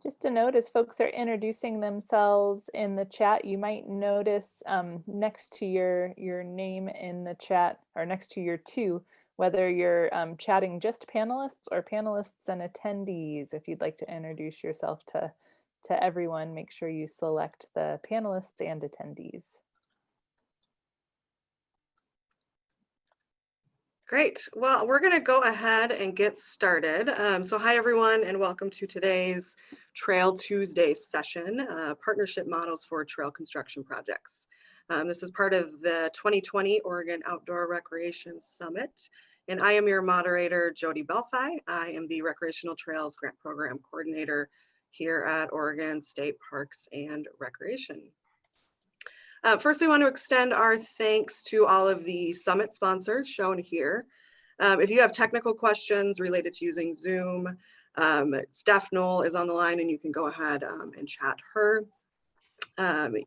Just a note, as folks are introducing themselves in the chat, you might notice next to your name in the chat, or next to your two, whether you're chatting just panelists or panelists and attendees. If you'd like to introduce yourself to everyone, make sure you select the panelists and attendees. Great. Well, we're going to go ahead and get started. So hi, everyone, and welcome to today's Trail Tuesday session, Partnership Models for Trail Construction Projects. This is part of the 2020 Oregon Outdoor Recreation Summit, and I am your moderator, Jodi Bellefeuille. I am the Recreational Trails Grant Program Coordinator here at Oregon State Parks and Recreation. First, we want to extend our thanks to all of the summit sponsors shown here. If you have technical questions related to using Zoom, Steph Knoll is on the line and you can go ahead and chat her.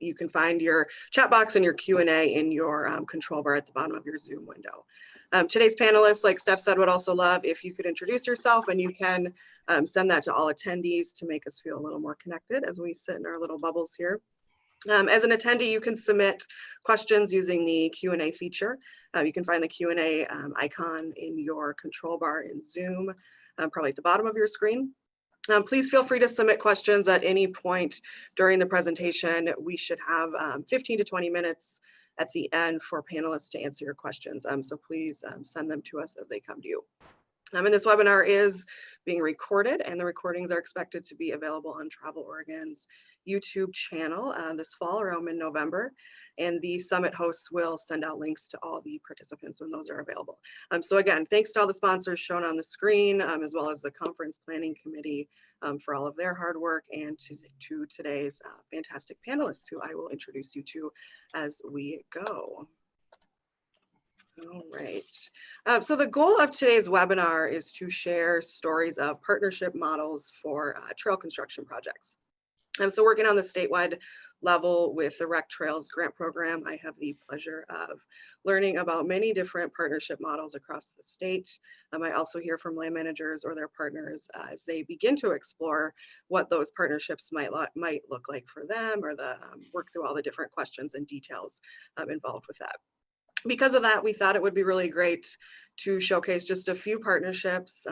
You can find your chat box and your Q&A in your control bar at the bottom of your Zoom window. Today's panelists, like Steph said, would also love if you could introduce yourself, and you can send that to all attendees to make us feel a little more connected as we sit in our little bubbles here. As an attendee, you can submit questions using the Q&A feature. You can find the Q&A icon in your control bar in Zoom, probably at the bottom of your screen. Please feel free to submit questions at any point during the presentation. We should have 15 to 20 minutes at the end for panelists to answer your questions. So please send them to us as they come to you. And this webinar is being recorded, and the recordings are expected to be available on Travel Oregon's YouTube channel this fall around mid-November. And the summit hosts will send out links to all the participants when those are available. So again, thanks to all the sponsors shown on the screen, as well as the Conference Planning Committee for all of their hard work, and to today's fantastic panelists who I will introduce you to as we go. All right. So the goal of today's webinar is to share stories of partnership models for trail construction projects. So working on the statewide level with the Rec Trails Grant Program, I have the pleasure of learning about many different partnership models across the state. I also hear from land managers or their partners as they begin to explore what those partnerships might look like for them, or work through all the different questions and details involved with that. Because of that, we thought it would be really great to showcase just a few partnerships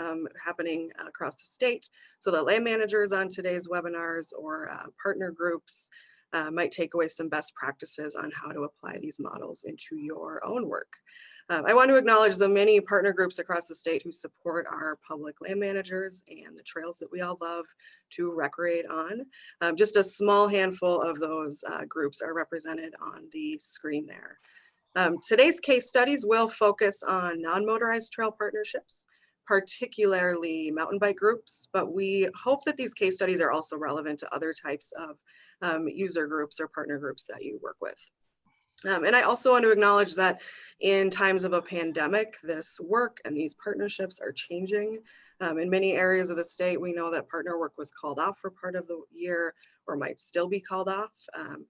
happening across the state, so that land managers on today's webinars or partner groups might take away some best practices on how to apply these models into your own work. I want to acknowledge the many partner groups across the state who support our public land managers and the trails that we all love to recreate on. Just a small handful of those groups are represented on the screen there. Today's case studies will focus on non-motorized trail partnerships, particularly mountain bike groups, but we hope that these case studies are also relevant to other types of user groups or partner groups that you work with. And I also want to acknowledge that in times of a pandemic, this work and these partnerships are changing. In many areas of the state, we know that partner work was called off for part of the year, or might still be called off.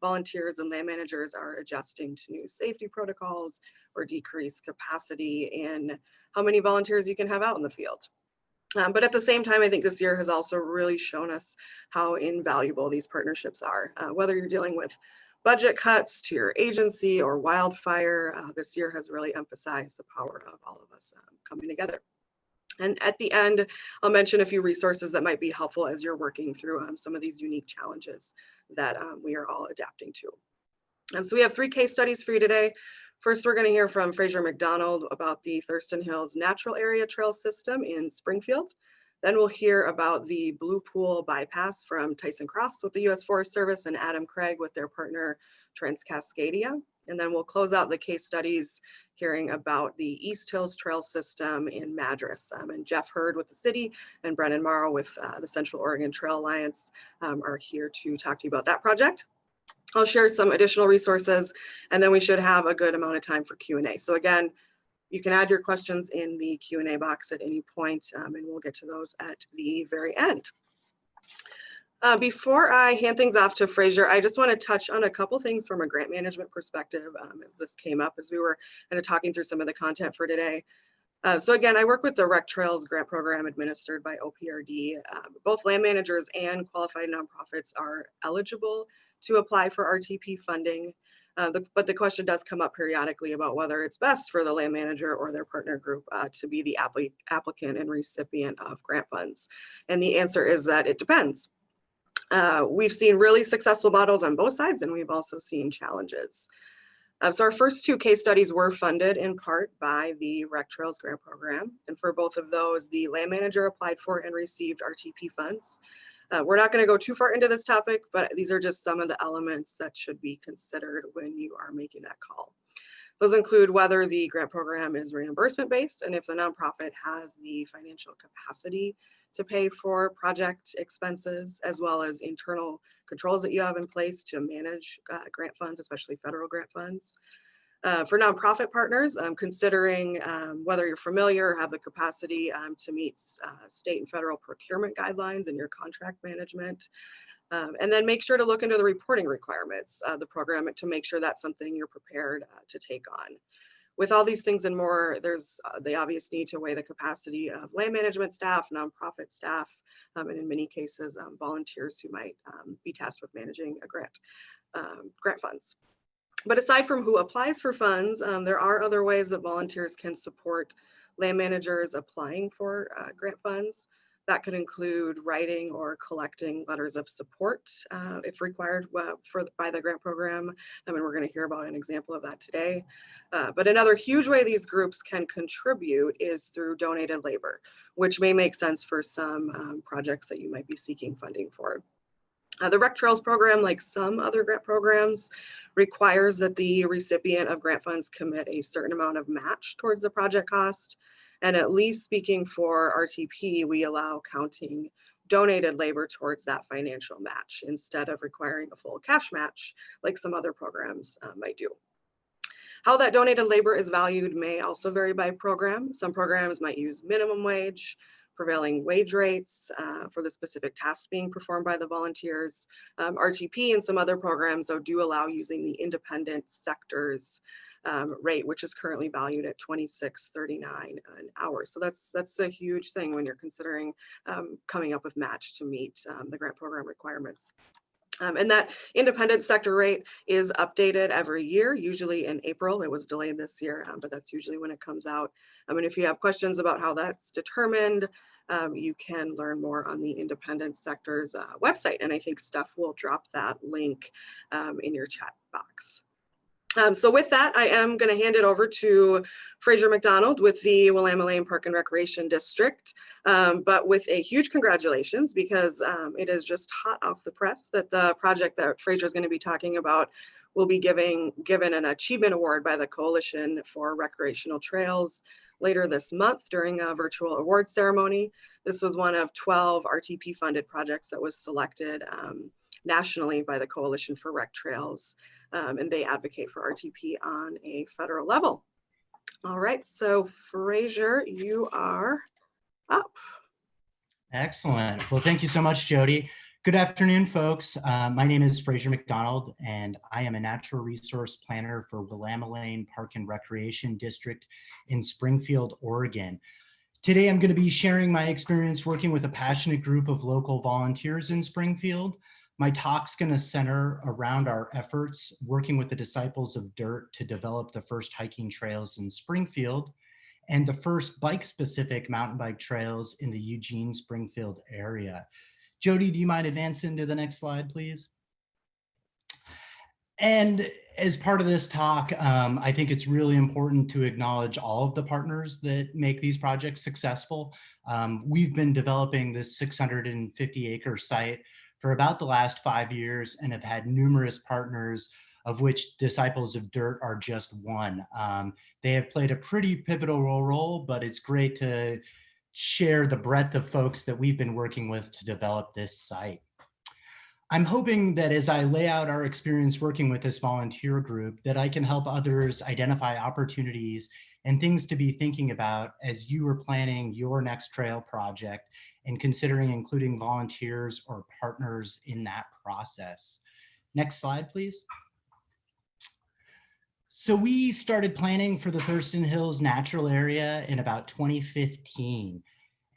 Volunteers and land managers are adjusting to new safety protocols or decreased capacity in how many volunteers you can have out in the field. But at the same time, I think this year has also really shown us how invaluable these partnerships are. Whether you're dealing with budget cuts to your agency or wildfire, this year has really emphasized the power of all of us coming together. And at the end, I'll mention a few resources that might be helpful as you're working through some of these unique challenges that we are all adapting to. So we have 3 case studies for you today. First, we're going to hear from Fraser McDonald about the Thurston Hills Natural Area Trail System in Springfield. Then we'll hear about the Blue Pool Bypass from Tyson Cross with the U.S. Forest Service and Adam Craig with their partner Transcascadia. And then we'll close out the case studies hearing about the East Hills Trail System in Madras. And Jeff Hurd with the city and Brennan Morrow with the Central Oregon Trail Alliance are here to talk to you about that project. I'll share some additional resources, and then we should have a good amount of time for Q&A. So again, you can add your questions in the Q&A box at any point, and we'll get to those at the very end. Before I hand things off to Fraser, I just want to touch on a couple things from a grant management perspective as this came up as we were kind of talking through some of the content for today. So again, I work with the Rec Trails grant program administered by OPRD. Both land managers and qualified nonprofits are eligible to apply for RTP funding. But the question does come up periodically about whether it's best for the land manager or their partner group to be the applicant and recipient of grant funds. And the answer is that it depends. We've seen really successful models on both sides, and we've also seen challenges. So our first two case studies were funded in part by the Rec Trails grant program. And for both of those, the land manager applied for and received RTP funds. We're not going to go too far into this topic, but these are just some of the elements that should be considered when you are making that call. Those include whether the grant program is reimbursement based and if the nonprofit has the financial capacity to pay for project expenses, as well as internal controls that you have in place to manage grant funds, especially federal grant funds. For nonprofit partners, considering whether you're familiar or have the capacity to meet state and federal procurement guidelines in your contract management. And then make sure to look into the reporting requirements of the program to make sure that's something you're prepared to take on. With all these things and more, there's the obvious need to weigh the capacity of land management staff, nonprofit staff, and in many cases, volunteers who might be tasked with managing a grant funds. But aside from who applies for funds, there are other ways that volunteers can support land managers applying for grant funds. That could include writing or collecting letters of support if required by the grant program. And we're going to hear about an example of that today. But another huge way these groups can contribute is through donated labor, which may make sense for some projects that you might be seeking funding for. The Rec Trails program, like some other grant programs, requires that the recipient of grant funds commit a certain amount of match towards the project cost. And at least speaking for RTP, we allow counting donated labor towards that financial match instead of requiring a full cash match like some other programs might do. How that donated labor is valued may also vary by program. Some programs might use minimum wage, prevailing wage rates for the specific tasks being performed by the volunteers. RTP and some other programs though do allow using the independent sectors rate, which is currently valued at $26.39 an hour. So that's a huge thing when you're considering coming up with match to meet the grant program requirements. And that independent sector rate is updated every year, usually in April. It was delayed this year, but that's usually when it comes out. And if you have questions about how that's determined, you can learn more on the independent sector's website. And I think Steph will drop that link in your chat box. So with that, I am going to hand it over to Fraser McDonald with the Willamalane Park and Recreation District, but with a huge congratulations because it is just hot off the press that the project that Fraser is going to be talking about will be given an achievement award by the Coalition for Recreational Trails later this month during a virtual award ceremony. This was one of 12 RTP funded projects that was selected nationally by the Coalition for Rec Trails. And they advocate for RTP on a federal level. All right, so Fraser, you are up. Excellent. Well, thank you so much, Jodi. Good afternoon, folks. My name is Fraser McDonald, and I am a natural resource planner for Willamalane Park and Recreation District in Springfield, Oregon. Today, I'm going to be sharing my experience working with a passionate group of local volunteers in Springfield. My talk's going to center around our efforts working with the Disciples of Dirt to develop the first hiking trails in Springfield and the first bike-specific mountain bike trails in the Eugene-Springfield area. Jodi, do you mind advancing to the next slide, please? And as part of this talk, I think it's really important to acknowledge all of the partners that make these projects successful. We've been developing this 650-acre site for about the last 5 years and have had numerous partners, of which Disciples of Dirt are just one. They have played a pretty pivotal role, but it's great to share the breadth of folks that we've been working with to develop this site. I'm hoping that as I lay out our experience working with this volunteer group, that I can help others identify opportunities and things to be thinking about as you are planning your next trail project and considering including volunteers or partners in that process. Next slide, please. So we started planning for the Thurston Hills natural area in about 2015.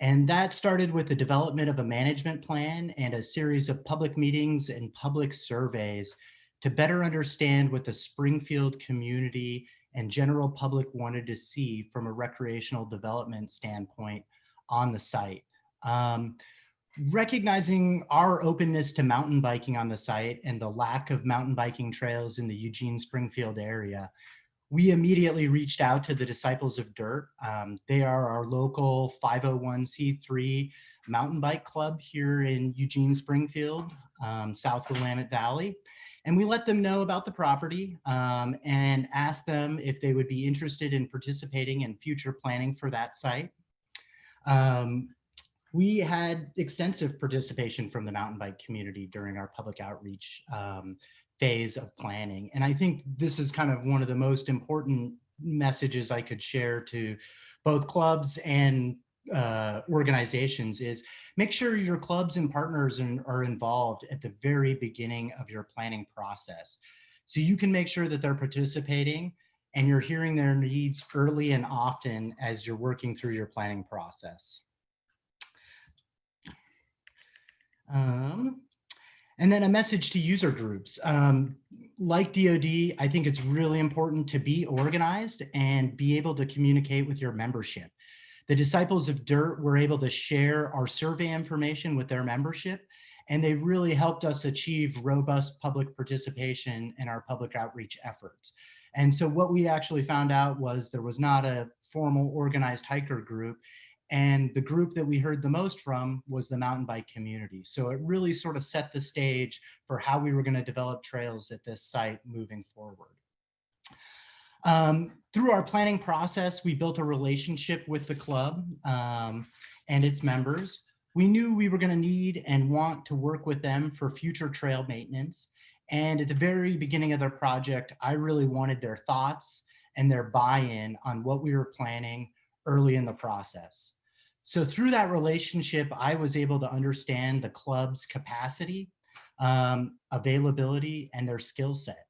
And that started with the development of a management plan and a series of public meetings and public surveys to better understand what the Springfield community and general public wanted to see from a recreational development standpoint on the site. Recognizing our openness to mountain biking on the site and the lack of mountain biking trails in the Eugene-Springfield area, we immediately reached out to the Disciples of Dirt. They are our local 501c3 mountain bike club here in Eugene-Springfield, South Willamette Valley. And we let them know about the property and asked them if they would be interested in participating in future planning for that site. We had extensive participation from the mountain bike community during our public outreach phase of planning. And I think this is kind of one of the most important messages I could share to both clubs and organizations is make sure your clubs and partners are involved at the very beginning of your planning process. So you can make sure that they're participating and you're hearing their needs early and often as you're working through your planning process. And then a message to user groups. Like DoD, I think it's really important to be organized and be able to communicate with your membership. The Disciples of Dirt were able to share our survey information with their membership, and they really helped us achieve robust public participation in our public outreach efforts. And so what we actually found out was there was not a formal organized hiker group, and the group that we heard the most from was the mountain bike community. So it really sort of set the stage for how we were going to develop trails at this site moving forward. Through our planning process, we built a relationship with the club and its members. We knew we were going to need and want to work with them for future trail maintenance. And at the very beginning of their project, I really wanted their thoughts and their buy-in on what we were planning early in the process. So through that relationship, I was able to understand the club's capacity, availability, and their skill set.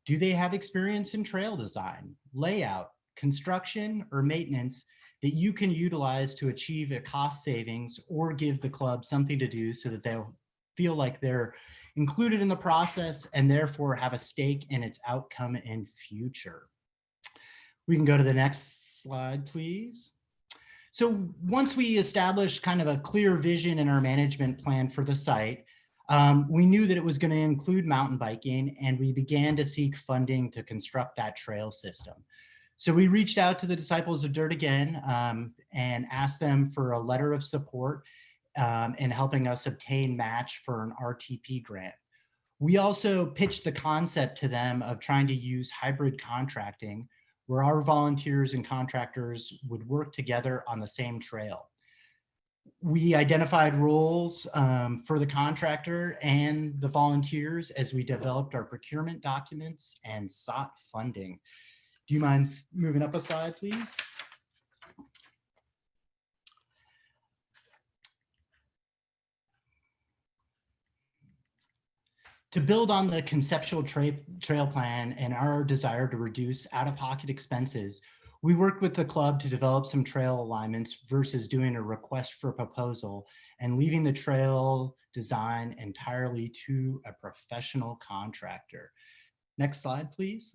Do they have experience in trail design, layout, construction, or maintenance that you can utilize to achieve a cost savings or give the club something to do so that they'll feel like they're included in the process and therefore have a stake in its outcome and future? We can go to the next slide, please. So once we established kind of a clear vision in our management plan for the site, we knew that it was going to include mountain biking, and we began to seek funding to construct that trail system. So we reached out to the Disciples of Dirt again and asked them for a letter of support in helping us obtain match for an RTP grant. We also pitched the concept to them of trying to use hybrid contracting, where our volunteers and contractors would work together on the same trail. We identified roles for the contractor and the volunteers as we developed our procurement documents and sought funding. Do you mind moving up a slide, please? To build on the conceptual trail plan and our desire to reduce out-of-pocket expenses, we worked with the club to develop some trail alignments versus doing a request for proposal and leaving the trail design entirely to a professional contractor. Next slide, please.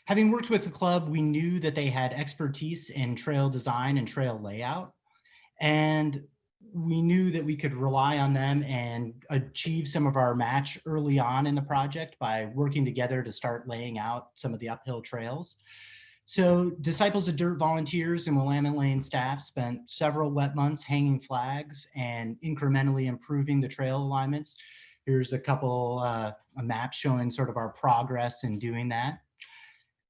Having worked with the club, we knew that they had expertise in trail design and trail layout, and we knew that we could rely on them and achieve some of our match early on in the project by working together to start laying out some of the uphill trails. So Disciples of Dirt volunteers and Willamalane staff spent several wet months hanging flags and incrementally improving the trail alignments. Here's a couple a map showing sort of our progress in doing that.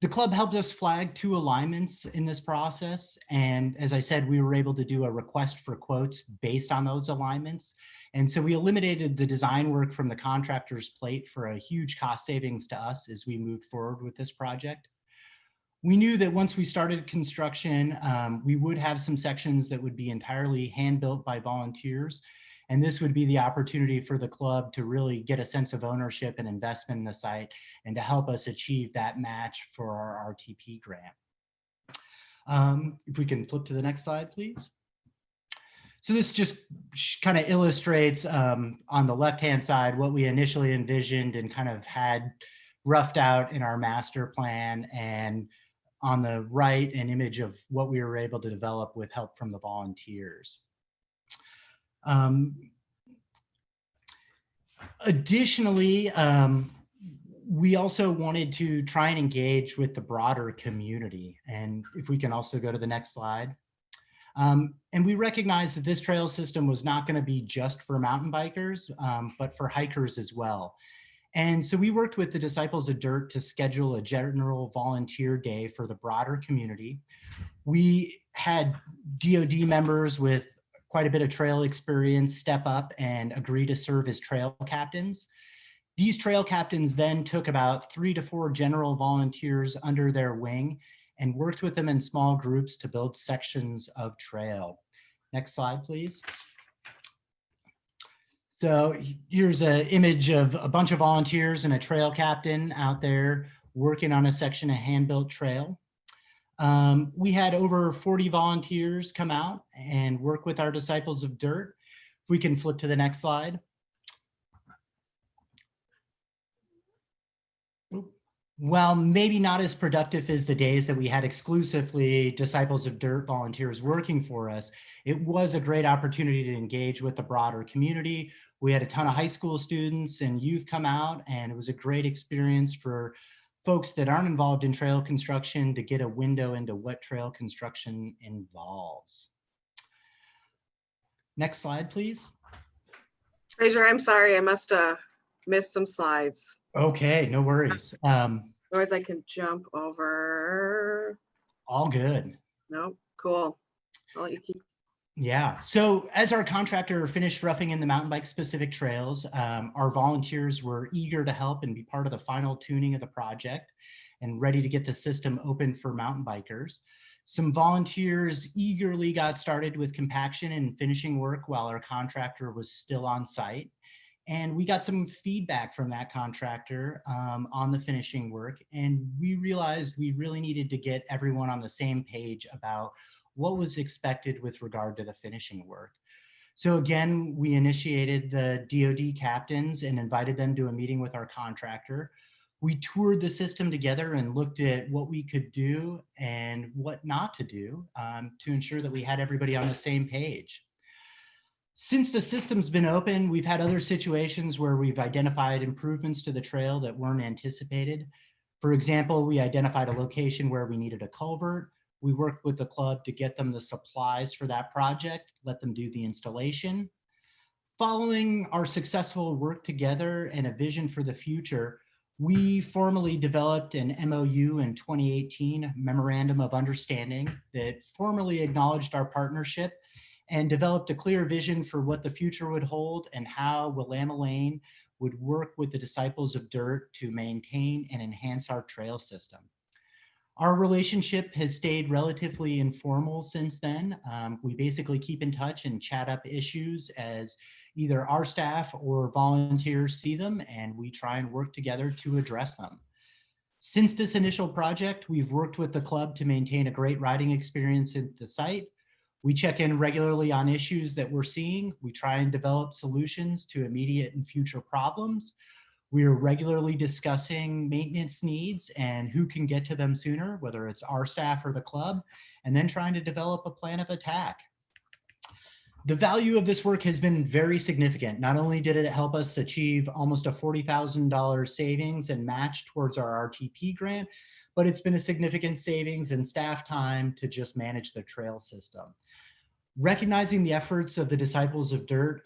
The club helped us flag 2 alignments in this process. And as I said, we were able to do a request for quotes based on those alignments. And so we eliminated the design work from the contractor's plate for a huge cost savings to us as we moved forward with this project. We knew that once we started construction, we would have some sections that would be entirely hand-built by volunteers. And this would be the opportunity for the club to really get a sense of ownership and investment in the site and to help us achieve that match for our RTP grant. If we can flip to the next slide, please. So this just kind of illustrates on the left-hand side what we initially envisioned and kind of had roughed out in our master plan, and on the right, an image of what we were able to develop with help from the volunteers. Additionally, we also wanted to try and engage with the broader community. And if we can also go to the next slide. And we recognized that this trail system was not going to be just for mountain bikers, but for hikers as well. And so we worked with the Disciples of Dirt to schedule a general volunteer day for the broader community. We had DoD members with quite a bit of trail experience step up and agree to serve as trail captains. These trail captains then took about 3 to 4 general volunteers under their wing and worked with them in small groups to build sections of trail. Next slide, please. So here's an image of a bunch of volunteers and a trail captain out there working on a section of hand-built trail. We had over 40 volunteers come out and work with our Disciples of Dirt. If we can flip to the next slide. Well, maybe not as productive as the days that we had exclusively Disciples of Dirt volunteers working for us, it was a great opportunity to engage with the broader community. We had a ton of high school students and youth come out, and it was a great experience for folks that aren't involved in trail construction to get a window into what trail construction involves. Next slide, please. Fraser, I'm sorry, I must have missed some slides. Okay, no worries. Otherwise I can jump over. All good. Nope, cool. I'll let you keep. Yeah, so as our contractor finished roughing in the mountain bike specific trails, our volunteers were eager to help and be part of the final tuning of the project and ready to get the system open for mountain bikers. Some volunteers eagerly got started with compaction and finishing work while our contractor was still on site. And we got some feedback from that contractor on the finishing work. And we realized we really needed to get everyone on the same page about what was expected with regard to the finishing work. So again, we initiated the DoD captains and invited them to a meeting with our contractor. We toured the system together and looked at what we could do and what not to do to ensure that we had everybody on the same page. Since the system's been open, we've had other situations where we've identified improvements to the trail that weren't anticipated. For example, we identified a location where we needed a culvert. We worked with the club to get them the supplies for that project, let them do the installation. Following our successful work together and a vision for the future, we formally developed an MOU in 2018, Memorandum of Understanding, that formally acknowledged our partnership and developed a clear vision for what the future would hold and how Willamalane would work with the Disciples of Dirt to maintain and enhance our trail system. Our relationship has stayed relatively informal since then. We basically keep in touch and chat up issues as either our staff or volunteers see them, and we try and work together to address them. Since this initial project, we've worked with the club to maintain a great riding experience at the site. We check in regularly on issues that we're seeing. We try and develop solutions to immediate and future problems. We are regularly discussing maintenance needs and who can get to them sooner, whether it's our staff or the club, and then trying to develop a plan of attack. The value of this work has been very significant. Not only did it help us achieve almost a $40,000 savings and match towards our RTP grant, but it's been a significant savings in staff time to just manage the trail system. Recognizing the efforts of the Disciples of Dirt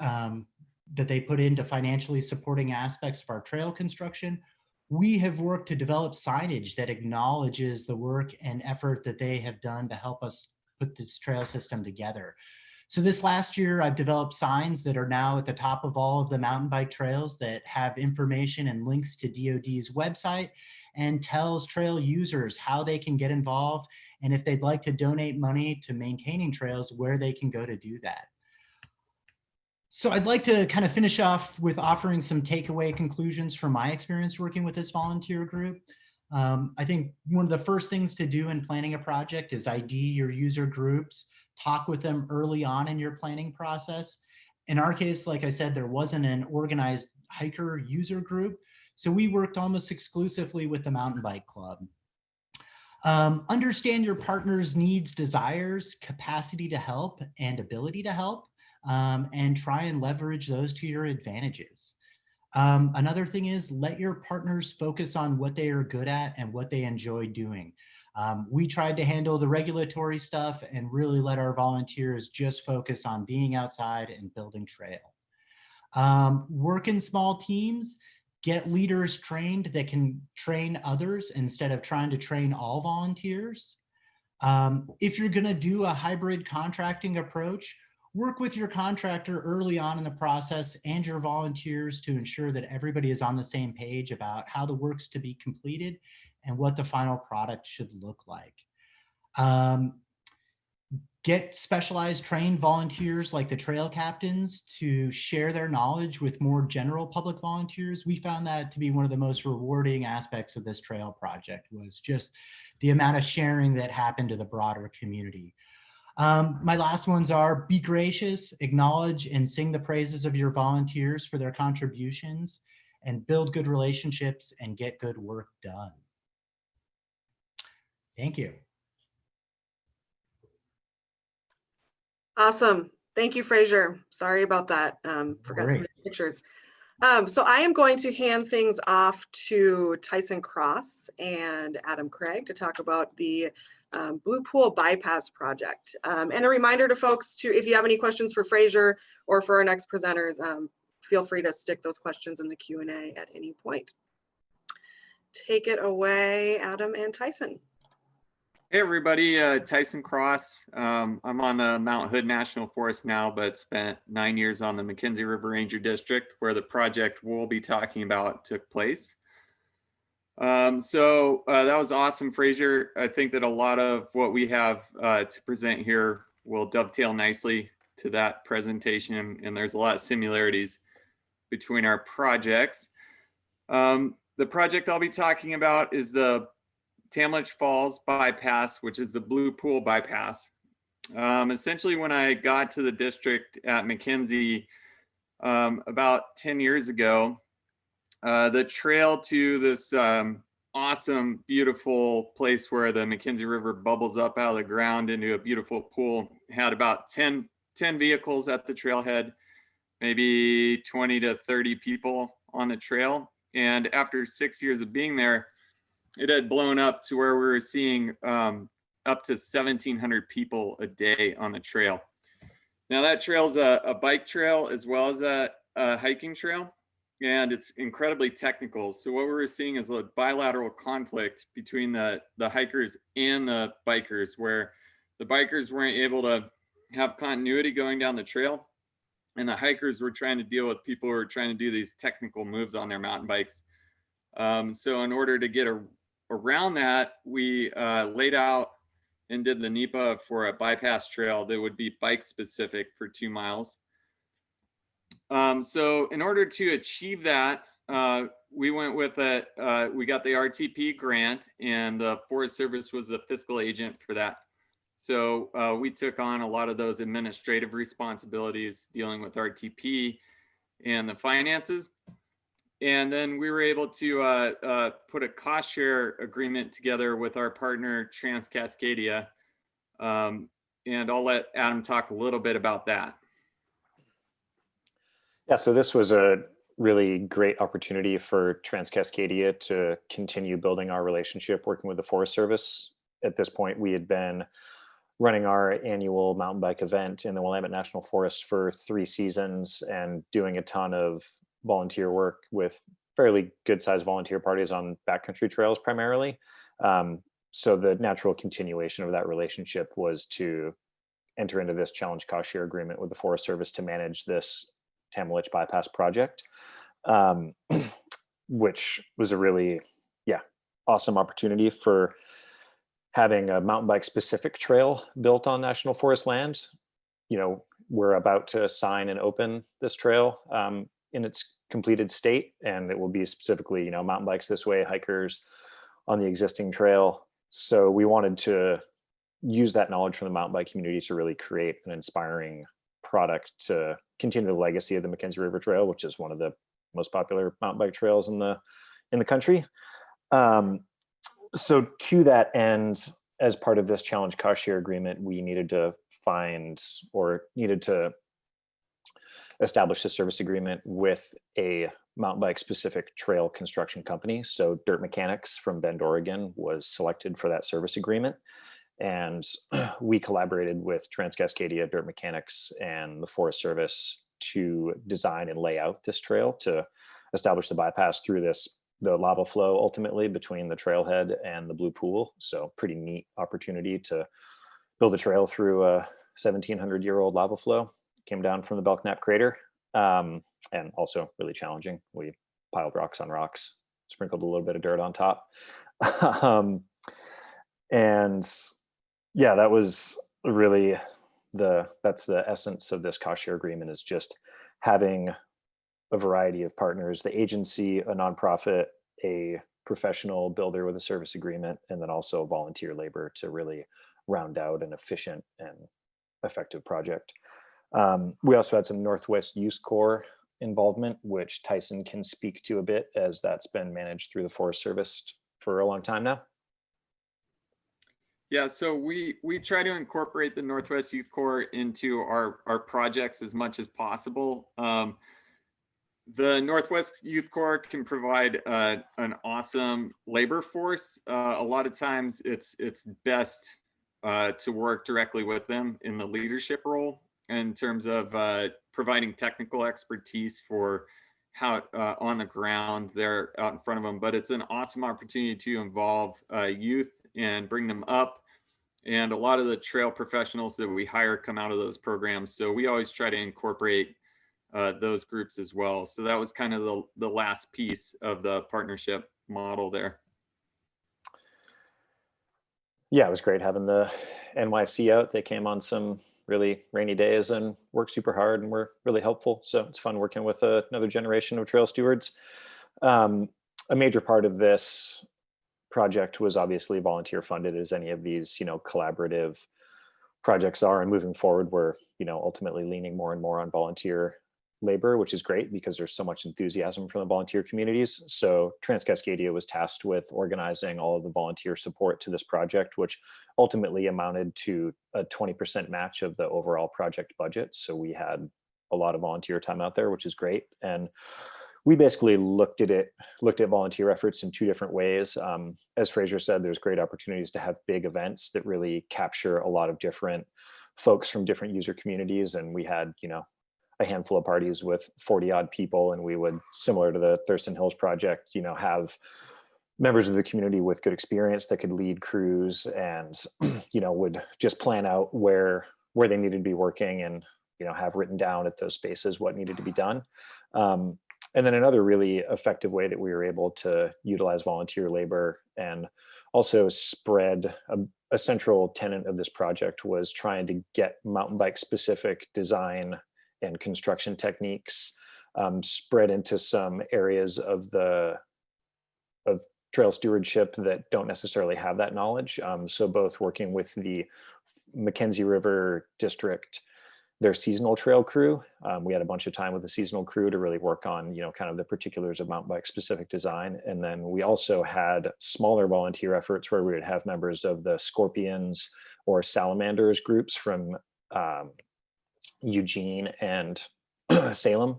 that they put into financially supporting aspects of our trail construction, we have worked to develop signage that acknowledges the work and effort that they have done to help us put this trail system together. So this last year, I've developed signs that are now at the top of all of the mountain bike trails that have information and links to DOD's website and tells trail users how they can get involved and if they'd like to donate money to maintaining trails, where they can go to do that. So I'd like to kind of finish off with offering some takeaway conclusions from my experience working with this volunteer group. I think one of the first things to do in planning a project is ID your user groups, talk with them early on in your planning process. In our case, like I said, there wasn't an organized hiker user group, so we worked almost exclusively with the mountain bike club. Understand your partner's needs, desires, capacity to help, and ability to help, and try and leverage those to your advantages. Another thing is let your partners focus on what they are good at and what they enjoy doing. We tried to handle the regulatory stuff and really let our volunteers just focus on being outside and building trail. Work in small teams, get leaders trained that can train others instead of trying to train all volunteers. If you're gonna do a hybrid contracting approach, work with your contractor early on in the process and your volunteers to ensure that everybody is on the same page about how the work's to be completed and what the final product should look like. Get specialized trained volunteers like the trail captains to share their knowledge with more general public volunteers. We found that to be one of the most rewarding aspects of this trail project, was just the amount of sharing that happened to the broader community. My last ones are: be gracious, acknowledge and sing the praises of your volunteers for their contributions, and build good relationships and get good work done. Thank you. Awesome. Thank you, Fraser. Sorry about that. Forgot some pictures. So I am going to hand things off to Tyson Cross and Adam Craig to talk about the Blue Pool Bypass Project. And a reminder to folks to, if you have any questions for Fraser or for our next presenters, feel free to stick those questions in the Q&A at any point. Take it away, Adam and Tyson. Hey everybody, Tyson Cross. I'm on the Mount Hood National Forest now, but spent 9 years on the McKenzie River Ranger District, where the project we'll be talking about took place. That was awesome, Fraser. I think that a lot of what we have to present here will dovetail nicely to that presentation, and there's a lot of similarities between our projects. The project I'll be talking about is the Tamlich Falls Bypass, which is the Blue Pool Bypass. Essentially, when I got to the district at McKenzie about 10 years ago, the trail to this awesome, beautiful place where the McKenzie River bubbles up out of the ground into a beautiful pool had about 10 vehicles at the trailhead, maybe 20 to 30 people on the trail. And after 6 years of being there, it had blown up to where we were seeing up to 1,700 people a day on the trail. Now that trail is a bike trail as well as a hiking trail, and it's incredibly technical. So what we were seeing is a bilateral conflict between the hikers and the bikers, where the bikers weren't able to have continuity going down the trail, and the hikers were trying to deal with people who were trying to do these technical moves on their mountain bikes. So in order to get around that, we laid out and did the NEPA for a bypass trail that would be bike specific for 2 miles. So in order to achieve that, we went with we got the RTP grant, and the Forest Service was the fiscal agent for that. So we took on a lot of those administrative responsibilities dealing with RTP and the finances. And then we were able to put a cost share agreement together with our partner, Trans-Cascadia. And I'll let Adam talk a little bit about that. Yeah, so this was a really great opportunity for Trans-Cascadia to continue building our relationship working with the Forest Service. At this point, we had been running our annual mountain bike event in the Willamalane National Forest for 3 seasons and doing a ton of volunteer work with fairly good sized volunteer parties on backcountry trails primarily. So the natural continuation of that relationship was to enter into this challenge cost share agreement with the Forest Service to manage this Tamalich bypass project, which was a really, awesome opportunity for having a mountain bike specific trail built on National Forest land. We're about to sign and open this trail in its completed state, and it will be specifically, mountain bikes this way, hikers on the existing trail. So we wanted to use that knowledge from the mountain bike community to really create an inspiring product to continue the legacy of the Mackenzie River Trail, which is one of the most popular mountain bike trails in the country. So to that end, as part of this challenge cost share agreement, we needed to establish a service agreement with a mountain bike specific trail construction company. So Dirt Mechanics from Bend, Oregon was selected for that service agreement. And we collaborated with Trans-Cascadia, Dirt Mechanics, and the Forest Service to design and lay out this trail to establish the bypass through the lava flow ultimately between the trailhead and the Blue Pool. So pretty neat opportunity to build a trail through a 1,700-year-old lava flow. Came down from the Belknap crater, and also really challenging. We piled rocks on rocks, sprinkled a little bit of dirt on top. And yeah, that was really that's the essence of this cost share agreement, is just having a variety of partners, the agency, a nonprofit, a professional builder with a service agreement, and then also volunteer labor to really round out an efficient and effective project. We also had some Northwest Youth Corps involvement, which Tyson can speak to a bit, as that's been managed through the Forest Service for a long time now. Yeah, so we try to incorporate the Northwest Youth Corps into our projects as much as possible. The Northwest Youth Corps can provide an awesome labor force. A lot of times it's best to work directly with them in the leadership role in terms of providing technical expertise for how on the ground they're out in front of them. But it's an awesome opportunity to involve youth and bring them up. And a lot of the trail professionals that we hire come out of those programs. So we always try to incorporate those groups as well. So that was kind of the last piece of the partnership model there. Yeah, it was great having the NYC out. They came on some really rainy days and worked super hard and were really helpful. So it's fun working with another generation of trail stewards. A major part of this project was obviously volunteer funded, as any of these, collaborative projects are. And moving forward, we're, ultimately leaning more and more on volunteer labor, which is great because there's so much enthusiasm from the volunteer communities. So Trans-Cascadia was tasked with organizing all of the volunteer support to this project, which ultimately amounted to a 20% match of the overall project budget. So we had a lot of volunteer time out there, which is great. And we basically looked at volunteer efforts in two different ways. As Fraser said, there's great opportunities to have big events that really capture a lot of different folks from different user communities. And we had, a handful of parties with 40 odd people, and we would, similar to the Thurston Hills project, have members of the community with good experience that could lead crews and, would just plan out where they needed to be working and, have written down at those spaces what needed to be done. And then another really effective way that we were able to utilize volunteer labor and also spread a central tenet of this project was trying to get mountain bike specific design and construction techniques spread into some areas of trail stewardship that don't necessarily have that knowledge. So both working with the Mackenzie River District, their seasonal trail crew. We had a bunch of time with the seasonal crew to really work on, kind of the particulars of mountain bike specific design. And then we also had smaller volunteer efforts where we would have members of the Scorpions or Salamanders groups from Eugene and Salem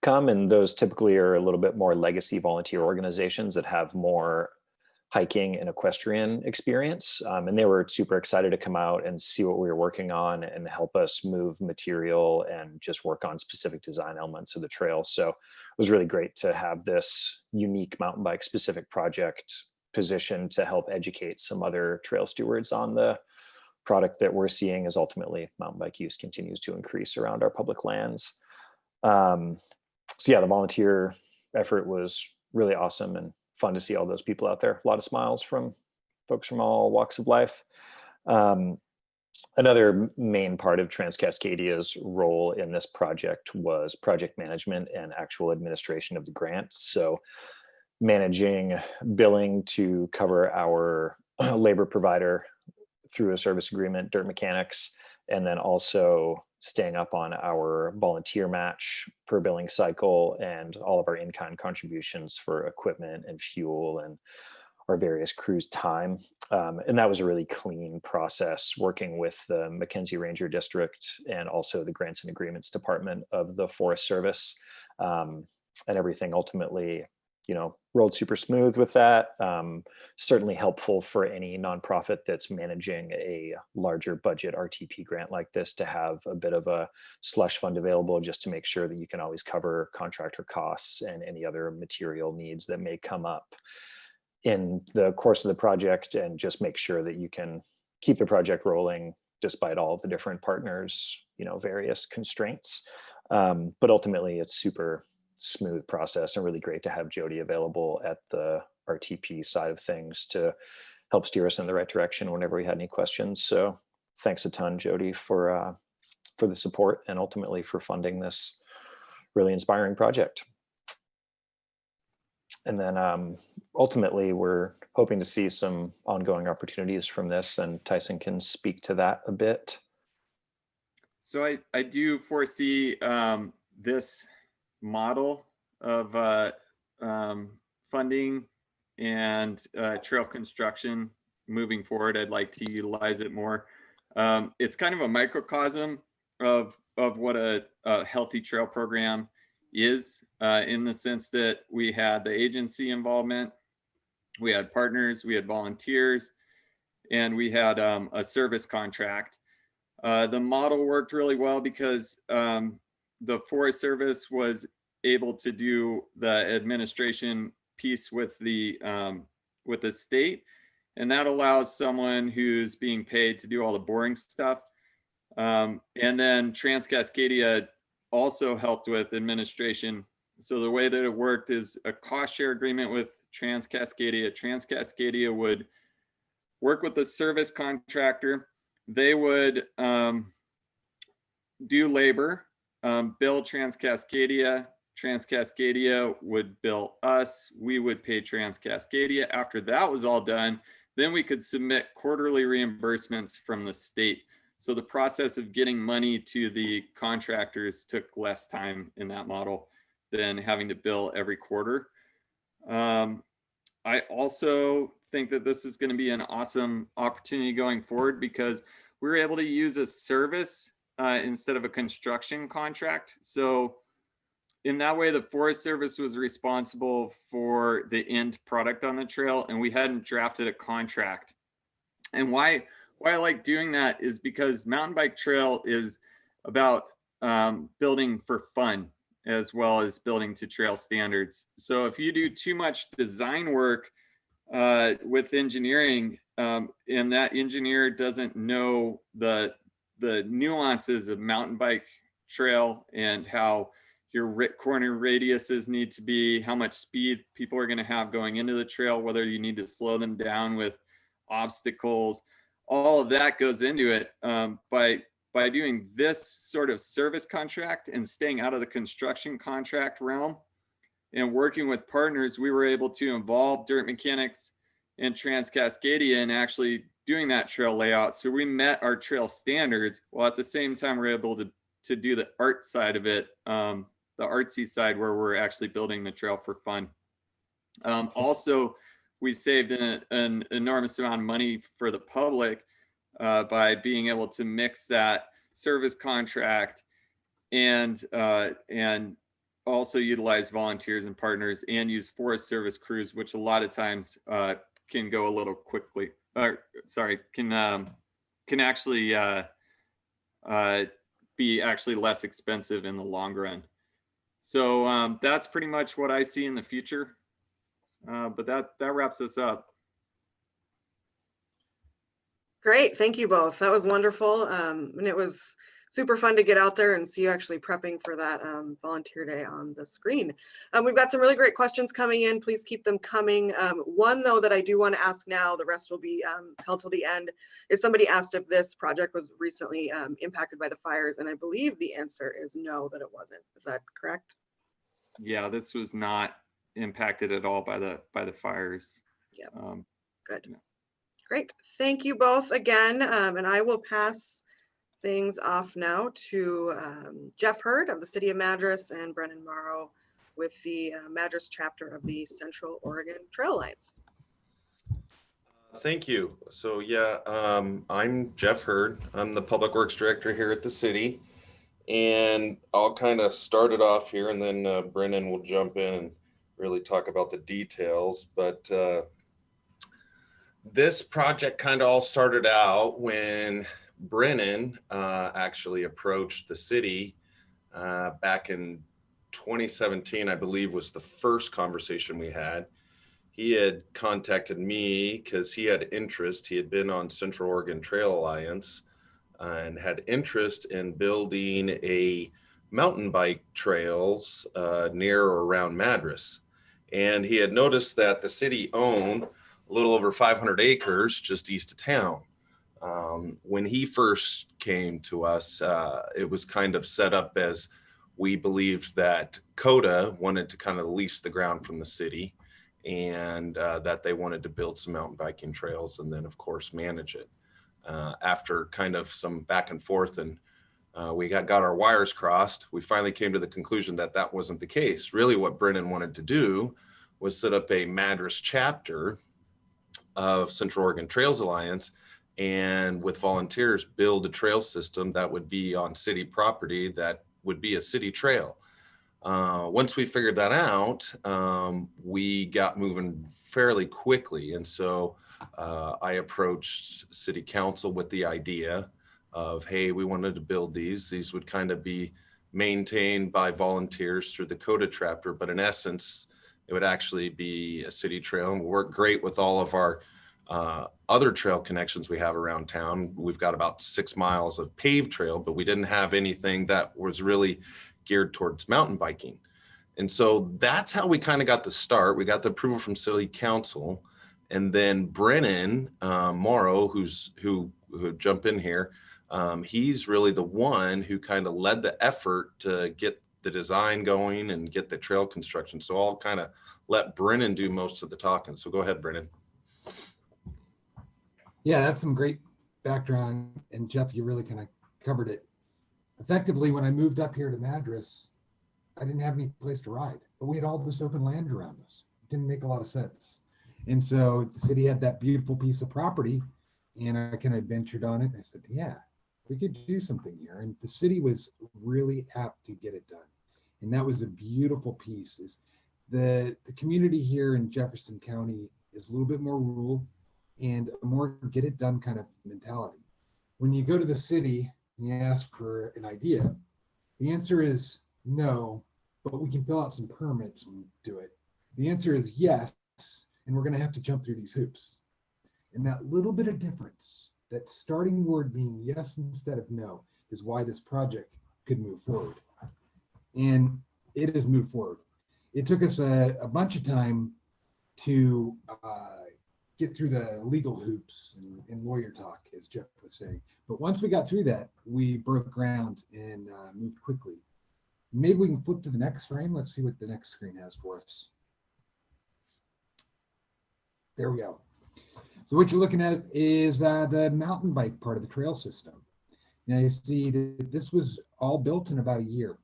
come. And those typically are a little bit more legacy volunteer organizations that have more hiking and equestrian experience. And they were super excited to come out and see what we were working on and help us move material and just work on specific design elements of the trail. So it was really great to have this unique mountain bike specific project positioned to help educate some other trail stewards on the product that we're seeing is ultimately mountain bike use continues to increase around our public lands. So yeah, the volunteer effort was really awesome and fun to see all those people out there. A lot of smiles from folks from all walks of life. Another main part of Transcascadia's role in this project was project management and actual administration of the grant. So managing billing to cover our labor provider through a service agreement, Dirt Mechanics, and then also staying up on our volunteer match per billing cycle and all of our in-kind contributions for equipment and fuel and our various crews' time. And that was a really clean process working with the Mackenzie Ranger District and also the Grants and Agreements Department of the Forest Service. And everything ultimately, rolled super smooth with that. Certainly helpful for any nonprofit that's managing a larger budget RTP grant like this to have a bit of a slush fund available just to make sure that you can always cover contractor costs and any other material needs that may come up in the course of the project, and just make sure that you can keep the project rolling despite all of the different partners, various constraints. But ultimately it's super smooth process and really great to have Jodi available at the RTP side of things to help steer us in the right direction whenever we had any questions. So thanks a ton, Jodi, for the support and ultimately for funding this really inspiring project. And then ultimately, we're hoping to see some ongoing opportunities from this, and Tyson can speak to that a bit. So I do foresee this model of funding and trail construction moving forward. I'd like to utilize it more. It's kind of a microcosm of what a healthy trail program is, in the sense that we had the agency involvement, we had partners, we had volunteers, and we had a service contract. The model worked really well because the Forest Service was able to do the administration piece with the state, and that allows someone who's being paid to do all the boring stuff. And then Transcascadia also helped with administration. So the way that it worked is a cost share agreement with Transcascadia. Transcascadia would work with the service contractor. They would do labor, bill Transcascadia. Transcascadia would bill us. We would pay Transcascadia. After that was all done, then we could submit quarterly reimbursements from the state. So the process of getting money to the contractors took less time in that model than having to bill every quarter. I also think that this is going to be an awesome opportunity going forward because we were able to use a service instead of a construction contract. So in that way, the Forest Service was responsible for the end product on the trail, and we hadn't drafted a contract. And why I like doing that is because mountain bike trail is about building for fun as well as building to trail standards. So if you do too much design work with engineering, and that engineer doesn't know the nuances of mountain bike trail and how your corner radiuses need to be, how much speed people are going to have going into the trail, whether you need to slow them down with obstacles, all of that goes into it. By doing this sort of service contract and staying out of the construction contract realm and working with partners, we were able to involve Dirt Mechanics and Transcascadia in actually doing that trail layout. So we met our trail standards, while at the same time we're able to do the art side of it, the artsy side where we're actually building the trail for fun. Also, we saved an enormous amount of money for the public by being able to mix that service contract and also utilize volunteers and partners and use Forest Service crews, which a lot of times can go a little quickly. Can actually be actually less expensive in the long run. So that's pretty much what I see in the future. But that wraps us up. Great, thank you both. That was wonderful. And it was super fun to get out there and see you actually prepping for that volunteer day on the screen. We've got some really great questions coming in. Please keep them coming. One though that I do want to ask now, the rest will be held till the end, is somebody asked if this project was recently impacted by the fires, and I believe the answer is no, that it wasn't. Is that correct? Yeah, this was not impacted at all by the fires. Yep. Um, Good. yeah. Great. Thank you both again. And I will pass things off now to Jeff Hurd of the City of Madras and Brennan Morrow with the Madras chapter of the Central Oregon Trail Alliance. Thank you. So yeah, I'm Jeff Hurd. I'm the Public Works Director here at the city. And I'll kind of start it off here, and then Brennan will jump in and really talk about the details. But this project kind of all started out when Brennan actually approached the city back in 2017, I believe was the first conversation we had. He had contacted me because he had interest. He had been on Central Oregon Trail Alliance and had interest in building a mountain bike trails near or around Madras. And he had noticed that the city owned a little over 500 acres just east of town. When he first came to us, it was kind of set up as we believed that CODA wanted to kind of lease the ground from the city, and that they wanted to build some mountain biking trails and then of course manage it. After kind of some back and forth and we got our wires crossed, we finally came to the conclusion that that wasn't the case. Really what Brennan wanted to do was set up a Madras chapter of Central Oregon Trails Alliance, and with volunteers build a trail system that would be on city property that would be a city trail. Once we figured that out, we got moving fairly quickly. And so I approached City Council with the idea of, hey, we wanted to build these. These would kind of be maintained by volunteers through the CODA chapter, but in essence, it would actually be a city trail and will work great with all of our other trail connections we have around town. We've got about 6 miles of paved trail, but we didn't have anything that was really geared towards mountain biking. And so that's how we kind of got the start. We got the approval from City Council, and then Brennan Morrow, who jump in here, he's really the one who kind of led the effort to get the design going and get the trail construction. So I'll kind of let Brennan do most of the talking. So go ahead, Brennan. Yeah, that's some great background. And Jeff, you really kind of covered it. Effectively, when I moved up here to Madras, I didn't have any place to ride, but we had all this open land around us. It didn't make a lot of sense. And so the city had that beautiful piece of property, and I kind of ventured on it. And I said, yeah, we could do something here. And the city was really apt to get it done. And that was a beautiful piece. Is the community here in Jefferson County is a little bit more rural and a more get it done kind of mentality. When you go to the city and you ask for an idea, the answer is no, but we can fill out some permits and do it. The answer is yes, and we're going to have to jump through these hoops. And that little bit of difference, that starting word being yes instead of no, is why this project could move forward. And it has moved forward. It took us a bunch of time to get through the legal hoops and lawyer talk, as Jeff was saying. But once we got through that, we broke ground and moved quickly. Maybe we can flip to the next frame. Let's see what the next screen has for us. There we go. So what you're looking at is the mountain bike part of the trail system. Now you see that this was all built in about a year.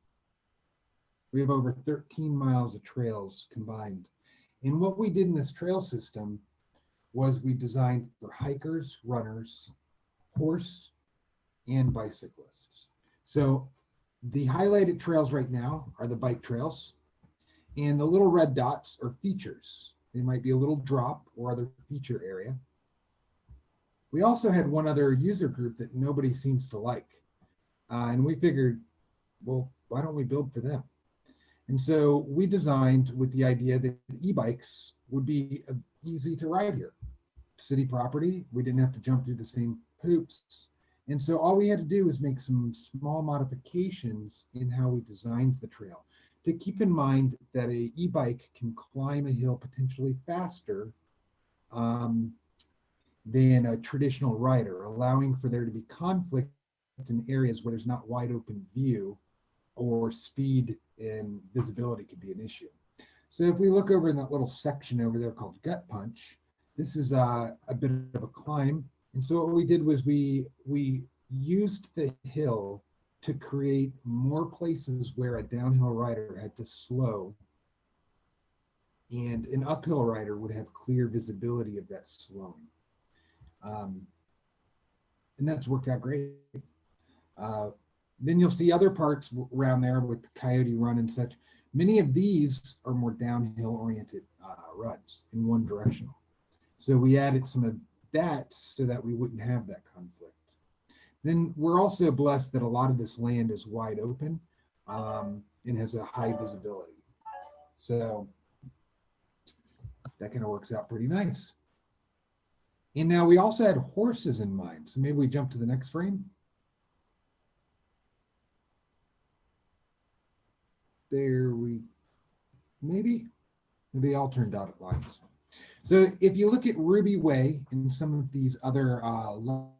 We have over 13 miles of trails combined. And what we did in this trail system was we designed for hikers, runners, horse, and bicyclists. So the highlighted trails right now are the bike trails, and the little red dots are features. They might be a little drop or other feature area. We also had one other user group that nobody seems to like. And we figured, well, why don't we build for them? And so we designed with the idea that e-bikes would be easy to ride here. City property, we didn't have to jump through the same hoops. And so all we had to do was make some small modifications in how we designed the trail, to keep in mind that a e-bike can climb a hill potentially faster than a traditional rider, allowing for there to be conflict in areas where there's not wide open view, or speed and visibility could be an issue. So if we look over in that little section over there called Gut Punch, this is a bit of a climb. And so what we did was we used the hill to create more places where a downhill rider had to slow, and an uphill rider would have clear visibility of that slowing. And that's worked out great. Then you'll see other parts around there with Coyote Run and such. Many of these are more downhill oriented runs in one directional. So we added some of that so that we wouldn't have that conflict. Then we're also blessed that a lot of this land is wide open and has a high visibility. So that kind of works out pretty nice. And now we also had horses in mind. So maybe we jump to the next frame. There we, maybe all turned dotted lines. So if you look at Ruby Way and some of these other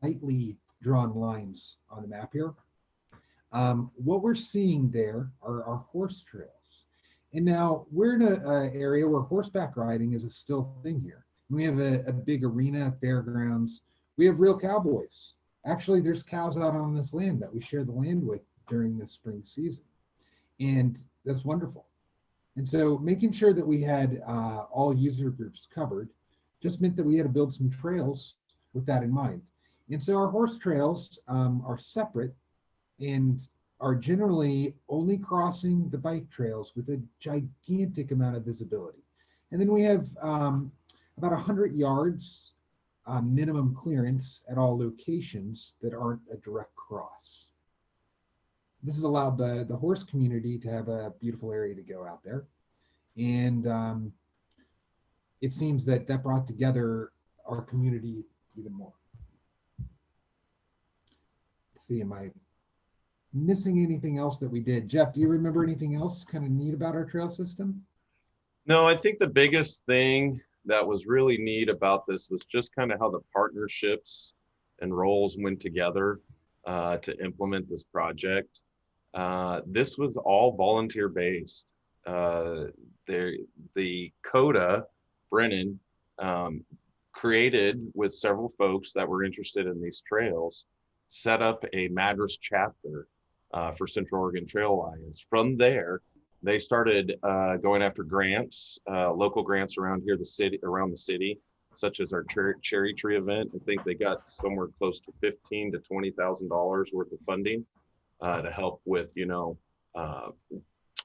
lightly drawn lines on the map here, what we're seeing there are our horse trails. And now we're in an area where horseback riding is a still thing here. We have a big arena, fairgrounds. We have real cowboys. Actually, there's cows out on this land that we share the land with during the spring season. And that's wonderful. And so making sure that we had all user groups covered just meant that we had to build some trails with that in mind. And so our horse trails are separate and are generally only crossing the bike trails with a gigantic amount of visibility. And then we have about 100 yards minimum clearance at all locations that aren't a direct cross. This has allowed the horse community to have a beautiful area to go out there. And it seems that brought together our community even more. Let's see, am I missing anything else that we did? Jeff, do you remember anything else kind of neat about our trail system? No, I think the biggest thing that was really neat about this was just kind of how the partnerships and roles went together to implement this project. This was all volunteer based. The CODA, Brennan, created with several folks that were interested in these trails, set up a Madras chapter for Central Oregon Trail Alliance. From there, they started going after grants, local grants around here, around the city, such as our cherry tree event. I think they got somewhere close to $15,000 to $20,000 worth of funding to help with,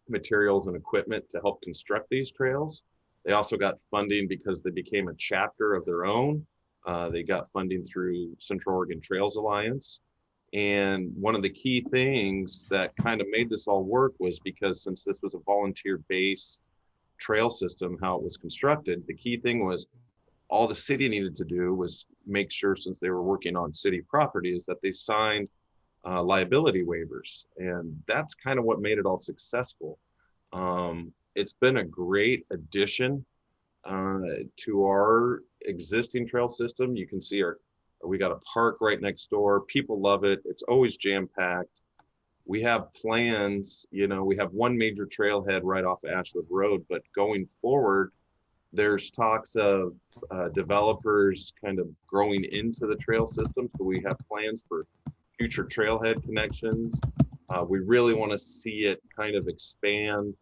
materials and equipment to help construct these trails. They also got funding because they became a chapter of their own. They got funding through Central Oregon Trails Alliance. And one of the key things that kind of made this all work was because since this was a volunteer-based trail system, how it was constructed, the key thing was all the city needed to do was make sure, since they were working on city properties, that they signed liability waivers. And that's kind of what made it all successful. It's been a great addition to our existing trail system. You can see we got a park right next door. People love it. It's always jam-packed. We have plans, we have one major trailhead right off Ashwood Road, but going forward, there's talks of developers kind of growing into the trail system. So we have plans for future trailhead connections. We really want to see it kind of expand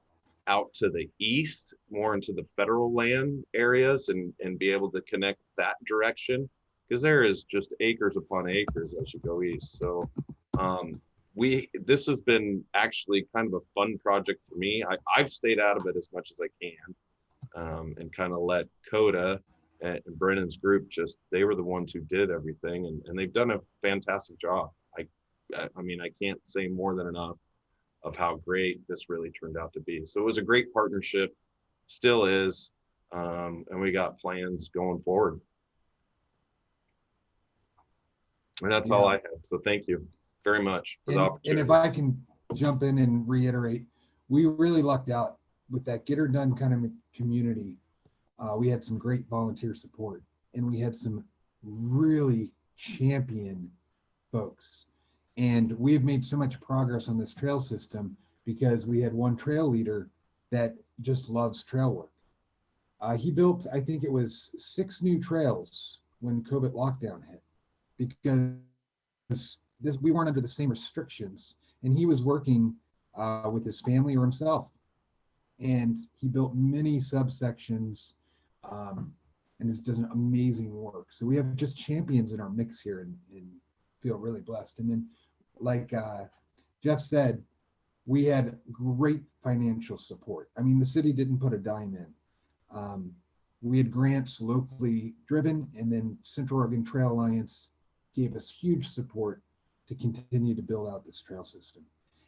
out to the east, more into the federal land areas, and be able to connect that direction, because there is just acres upon acres as you go east. So this has been actually kind of a fun project for me. I've stayed out of it as much as I can, and kind of let CODA and Brennan's group, they were the ones who did everything, and they've done a fantastic job. I mean, I can't say more than enough of how great this really turned out to be. So it was a great partnership, still is, and we got plans going forward. And that's all I have. So thank you very much for the And opportunity. if I can jump in and reiterate, we really lucked out with that get her done kind of community. We had some great volunteer support, and we had some really champion folks. And we have made so much progress on this trail system because we had one trail leader that just loves trail work. He built, I think it was 6 new trails when COVID lockdown hit, because we weren't under the same restrictions, and he was working with his family or himself. And he built many subsections and has done amazing work. So we have just champions in our mix here, and feel really blessed. And then, like Jeff said, we had great financial support. I mean, the city didn't put a dime in. We had grants locally driven, and then Central Oregon Trail Alliance gave us huge support to continue to build out this trail system.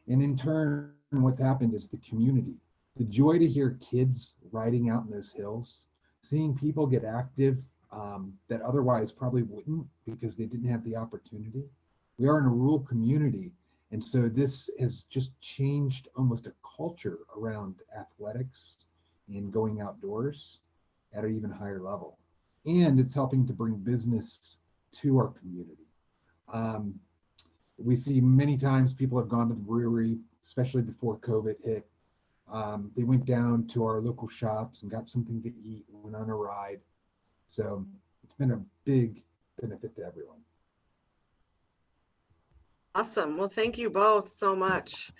And in turn, what's happened is the community, the joy to hear kids riding out in those hills, seeing people get active that otherwise probably wouldn't because they didn't have the opportunity. We are in a rural community, and so this has just changed almost a culture around athletics and going outdoors at an even higher level. And it's helping to bring business to our community. We see many times people have gone to the brewery, especially before COVID hit. They went down to our local shops and got something to eat, went on a ride. So it's been a big benefit to everyone. Awesome. Well, thank you both so much.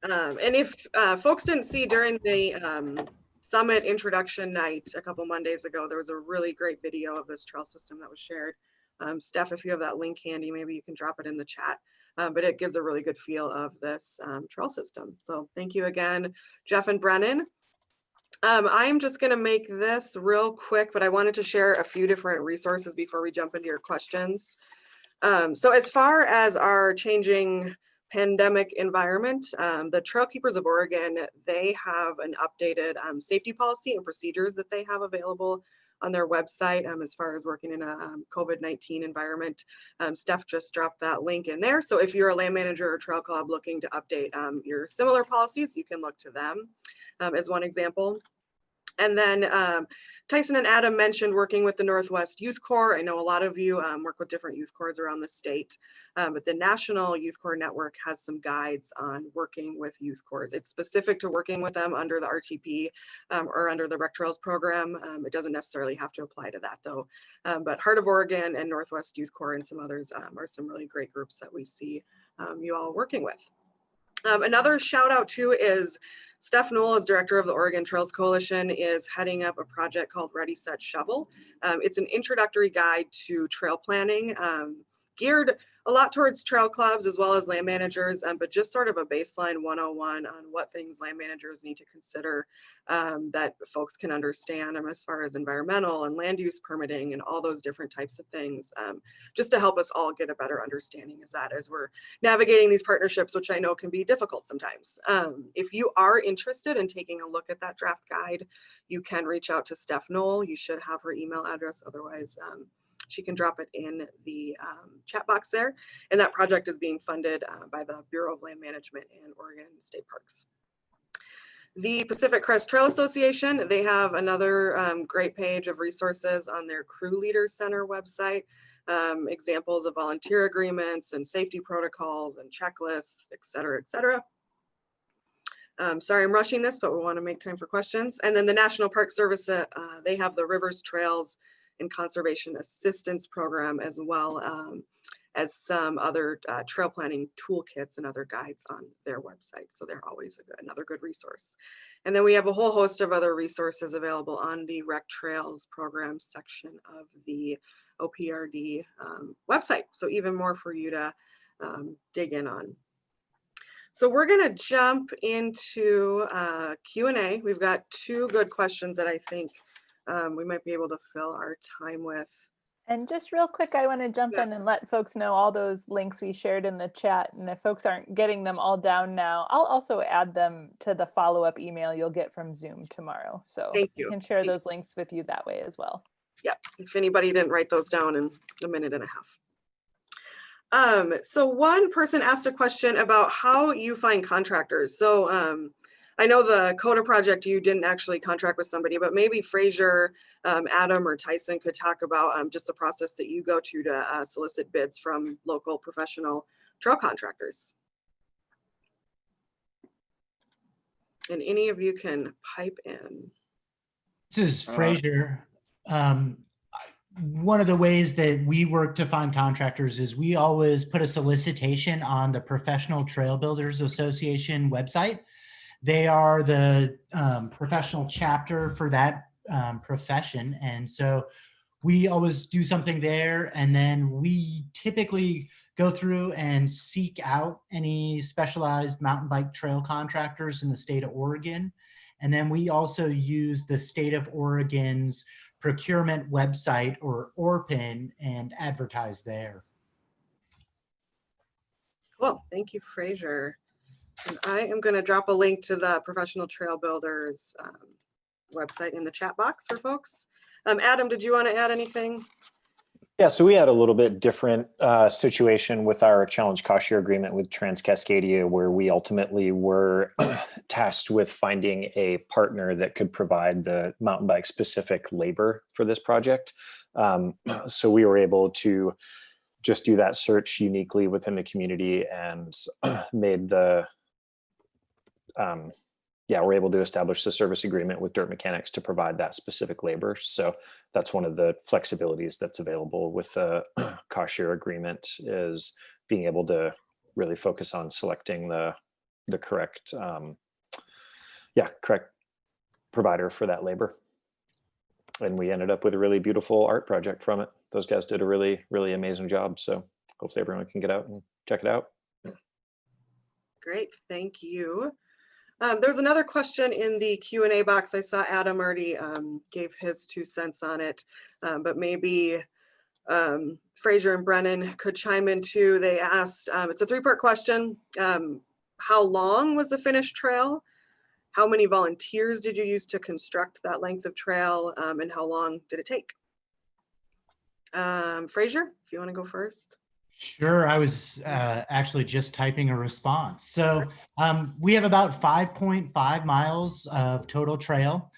And if folks didn't see during the summit introduction night a couple Mondays ago, there was a really great video of this trail system that was shared. Steph, if you have that link handy, maybe you can drop it in the chat. But it gives a really good feel of this trail system. So thank you again, Jeff and Brennan. I'm just going to make this real quick, but I wanted to share a few different resources before we jump into your questions. So as far as our changing pandemic environment, the Trail Keepers of Oregon, they have an updated safety policy and procedures that they have available on their website as far as working in a COVID-19 environment. Steph just dropped that link in there. So if you're a land manager or trail club looking to update your similar policies, you can look to them as one example. And then Tyson and Adam mentioned working with the Northwest Youth Corps. I know a lot of you work with different youth corps around the state, but the National Youth Corps Network has some guides on working with youth corps. It's specific to working with them under the RTP or under the Rec Trails program. It doesn't necessarily have to apply to that though. But Heart of Oregon and Northwest Youth Corps and some others are some really great groups that we see you all working with. Another shout out too is Steph Knoll, as director of the Oregon Trails Coalition, is heading up a project called Ready, Set, Shovel. It's an introductory guide to trail planning, geared a lot towards trail clubs as well as land managers, but just sort of a baseline 101 on what things land managers need to consider that folks can understand as far as environmental and land use permitting and all those different types of things, just to help us all get a better understanding of that as we're navigating these partnerships, which I know can be difficult sometimes. If you are interested in taking a look at that draft guide, you can reach out to Steph Knoll. You should have her email address, otherwise she can drop it in the chat box there. And that project is being funded by the Bureau of Land Management and Oregon State Parks. The Pacific Crest Trail Association, they have another great page of resources on their Crew Leaders Center website, examples of volunteer agreements and safety protocols and checklists, et cetera, et cetera. Sorry, I'm rushing this, but we want to make time for questions. And then the National Park Service, they have the Rivers, Trails, and Conservation Assistance Program, as well as some other trail planning toolkits and other guides on their website. So they're always another good resource. And then we have a whole host of other resources available on the Rec Trails program section of the OPRD website. So even more for you to dig in on. So we're gonna jump into Q&A. We've got 2 good questions that I think we might be able to fill our time with. And just real quick, I want to jump in and let folks know all those links we shared in the chat. And if folks aren't getting them all down now, I'll also add them to the follow-up email you'll get from Zoom tomorrow. So I can share those links with you that way as well. Yeah, if anybody didn't write those down in a minute and a half. So one person asked a question about how you find contractors. So I know the Coda project, you didn't actually contract with somebody, but maybe Fraser, Adam, or Tyson could talk about just the process that you go to solicit bids from local professional trail contractors. And any of you can pipe in. This is Fraser. One of the ways that we work to find contractors is we always put a solicitation on the Professional Trail Builders Association website. They are the professional chapter for that profession. And so we always do something there. And then we typically go through and seek out any specialized mountain bike trail contractors in the state of Oregon. And then we also use the state of Oregon's procurement website, or ORPIN, and advertise there. Cool, thank you, Fraser. And I am going to drop a link to the Professional Trail Builders website in the chat box for folks. Adam, did you want to add anything? Yeah, so we had a little bit different situation with our challenge cost share agreement with Trans-Cascadia, where we ultimately were tasked with finding a partner that could provide the mountain bike specific labor for this project. So we were able to just do that search uniquely within the community and made the, we're able to establish the service agreement with Dirt Mechanics to provide that specific labor. So that's one of the flexibilities that's available with the cost share agreement, is being able to really focus on selecting the correct, correct provider for that labor. And we ended up with a really beautiful art project from it. Those guys did a really, really amazing job. So hopefully everyone can get out and check it out. Great, thank you. There's another question in the Q&A box. I saw Adam already gave his 2 cents on it, but maybe Fraser and Brennan could chime in too. They asked, it's a 3-part question. How long was the finished trail? How many volunteers did you use to construct that length of trail? And how long did it take? Fraser, if you want to go first. Sure, I was actually just typing a response. So we have about 5.5 miles of total trail.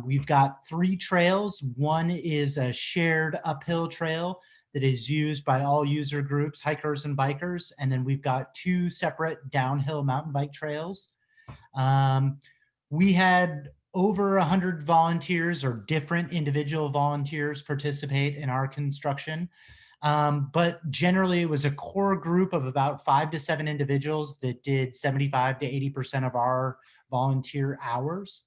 We've got 3 trails. One is a shared uphill trail that is used by all user groups, hikers and bikers. And then we've got 2 separate downhill mountain bike trails. We had over 100 volunteers, or different individual volunteers, participate in our construction. But generally it was a core group of about 5 to 7 individuals that did 75 to 80% of our volunteer hours.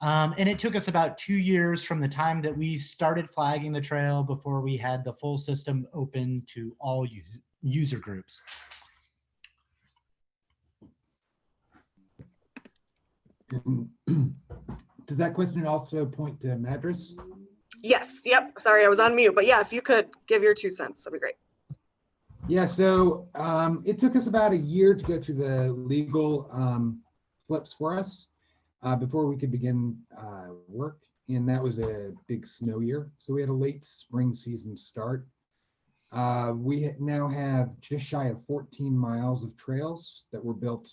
And it took us about 2 years from the time that we started flagging the trail before we had the full system open to all user groups. Does that question also point to Madras? Yes, yep, sorry, I was on mute, but yeah, if you could give your 2 cents, that'd be great. Yeah, so it took us about a year to go through the legal flips for us before we could begin work. And that was a big snow year. So we had a late spring season start. We now have just shy of 14 miles of trails that were built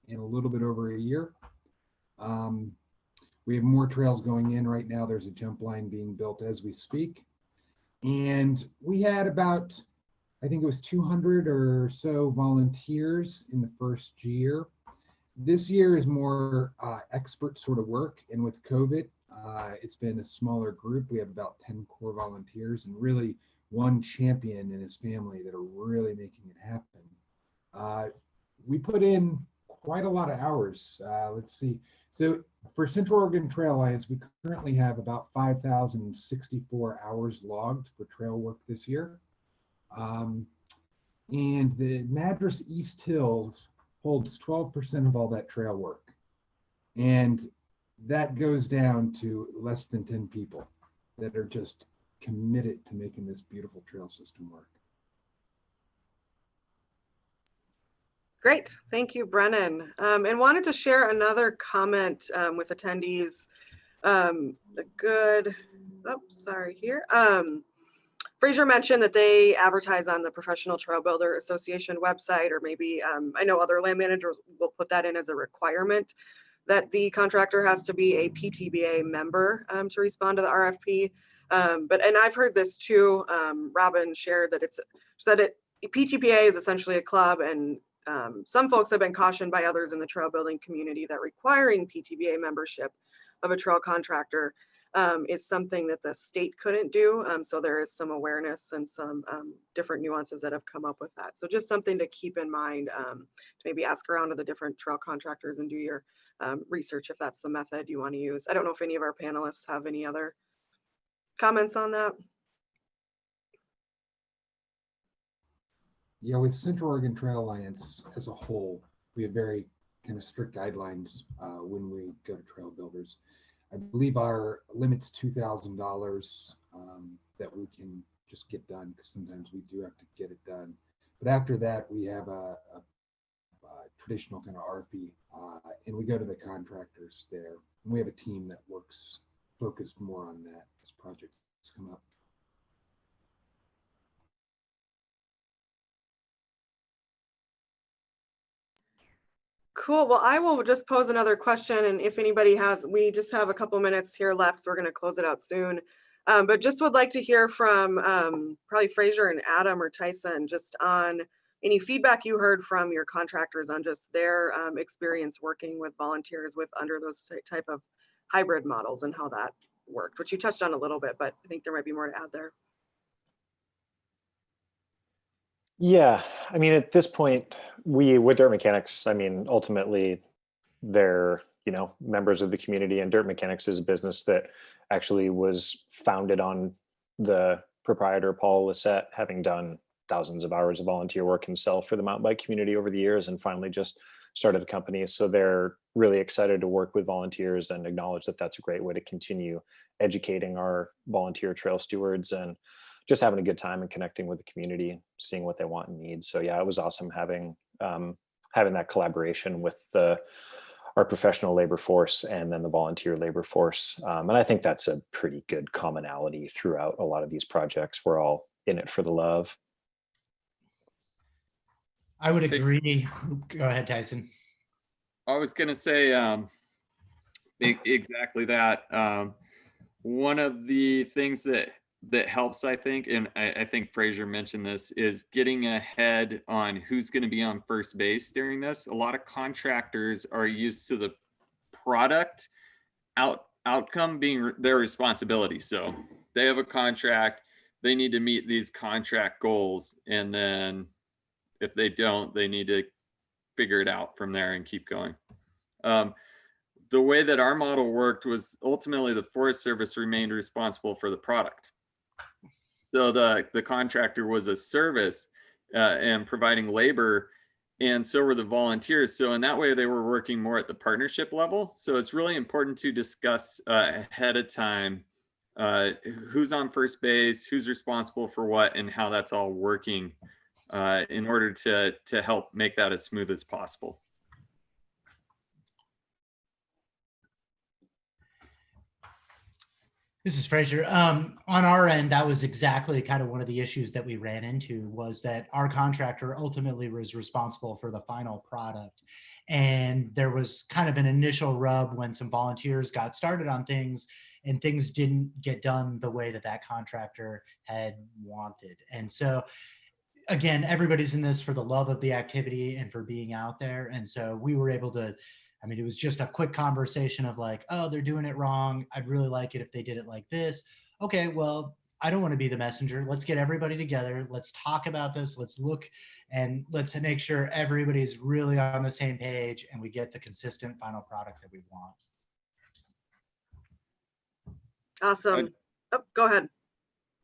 in a little bit over a year. We have more trails going in right now. There's a jump line being built as we speak. And we had about, I think it was 200 or so volunteers in the first year. This year is more expert sort of work. And with COVID, it's been a smaller group. We have about 10 core volunteers and really one champion and his family that are really making it happen. We put in quite a lot of hours. Let's see. So for Central Oregon Trail Alliance, we currently have about 5,064 hours logged for trail work this year. And the Madras East Hills holds 12% of all that trail work. And that goes down to less than 10 people that are just committed to making this beautiful trail system work. Great, thank you, Brennan. And wanted to share another comment with attendees. Fraser mentioned that they advertise on the Professional Trail Builder Association website, or maybe I know other land managers will put that in as a requirement that the contractor has to be a PTBA member to respond to the RFP. And I've heard this too. Robin shared that PTBA is essentially a club, and some folks have been cautioned by others in the trail building community that requiring PTBA membership of a trail contractor is something that the state couldn't do. So there is some awareness and some different nuances that have come up with that. So just something to keep in mind, to maybe ask around to the different trail contractors and do your research if that's the method you want to use. I don't know if any of our panelists have any other comments on that. Yeah, with Central Oregon Trail Alliance as a whole, we have very kind of strict guidelines when we go to trail builders. I believe our limit's $2,000 that we can just get done, because sometimes we do have to get it done. But after that, we have a traditional kind of RFP, and we go to the contractors there. And we have a team that works focused more on that as projects come up. Cool. Well, I will just pose another question, and if anybody has, we just have a couple minutes here left, so we're going to close it out soon. But just would like to hear from probably Fraser and Adam or Tyson, just on any feedback you heard from your contractors on just their experience working with volunteers under those type of hybrid models and how that worked, which you touched on a little bit, but I think there might be more to add there. Yeah, I mean, at this point, with Dirt Mechanics, I mean, ultimately, they're, members of the community, and Dirt Mechanics is a business that actually was founded on the proprietor, Paul Lissette, having done thousands of hours of volunteer work himself for the mountain bike community over the years, and finally just started a company. So they're really excited to work with volunteers and acknowledge that that's a great way to continue educating our volunteer trail stewards and just having a good time and connecting with the community, seeing what they want and need. So yeah, it was awesome having that collaboration with our professional labor force and then the volunteer labor force. And I think that's a pretty good commonality throughout a lot of these projects. We're all in it for the love. I would agree. Go ahead, Tyson. I was going to say exactly that. One of the things that helps, I think, and I think Fraser mentioned this, is getting ahead on who's going to be on first base during this. A lot of contractors are used to the product outcome being their responsibility. So they have a contract, they need to meet these contract goals, and then if they don't, they need to figure it out from there and keep going. The way that our model worked was ultimately the Forest Service remained responsible for the product. So the contractor was a service and providing labor, and so were the volunteers. So in that way, they were working more at the partnership level. So it's really important to discuss ahead of time who's on first base, who's responsible for what, and how that's all working in order to help make that as smooth as possible. This is Fraser. On our end, that was exactly kind of one of the issues that we ran into, was that our contractor ultimately was responsible for the final product. And there was kind of an initial rub when some volunteers got started on things and things didn't get done the way that that contractor had wanted. And so again, everybody's in this for the love of the activity and for being out there. And so we were able to, I mean, it was just a quick conversation of like, oh, they're doing it wrong. I'd really like it if they did it like this. Okay, well, I don't want to be the messenger. Let's get everybody together. Let's talk about this. Let's look and let's make sure everybody's really on the same page and we get the consistent final product that we want. Awesome. Oh, go ahead.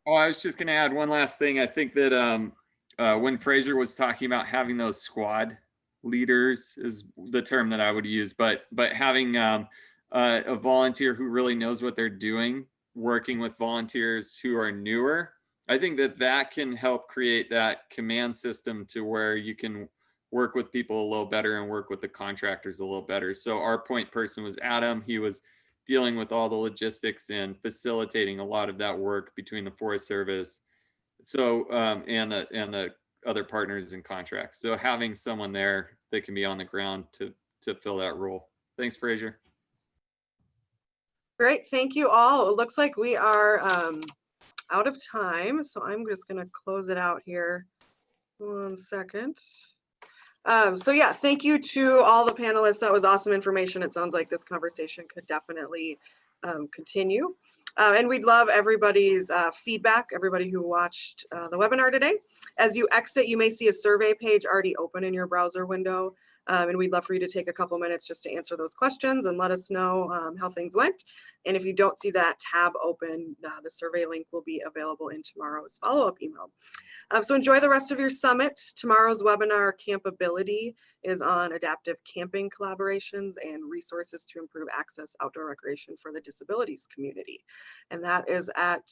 Oh, I was just going to add one last thing. I think that when Fraser was talking about having those squad leaders is the term that I would use, but having a volunteer who really knows what they're doing, working with volunteers who are newer, I think that can help create that command system to where you can work with people a little better and work with the contractors a little better. So our point person was Adam. He was dealing with all the logistics and facilitating a lot of that work between the Forest Service So, and the other partners and contracts. So having someone there that can be on the ground to fill that role. Thanks, Fraser. Great, thank you all. It looks like we are out of time, so I'm just gonna close it out here. 1 second. So yeah, thank you to all the panelists. That was awesome information. It sounds like this conversation could definitely continue. And we'd love everybody's feedback, everybody who watched the webinar today. As you exit, you may see a survey page already open in your browser window. And we'd love for you to take a couple minutes just to answer those questions and let us know how things went. And if you don't see that tab open, the survey link will be available in tomorrow's follow-up email. So enjoy the rest of your summit. Tomorrow's webinar, Campability, is on adaptive camping collaborations and resources to improve access outdoor recreation for the disabilities community. And that is at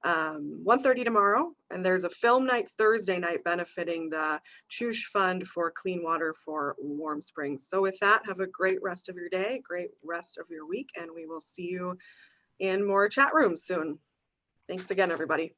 1:30 tomorrow. And there's a film night Thursday night benefiting the Choosh Fund for Clean Water for Warm Springs. So with that, have a great rest of your day, great rest of your week, and we will see you in more chat rooms soon. Thanks again, everybody.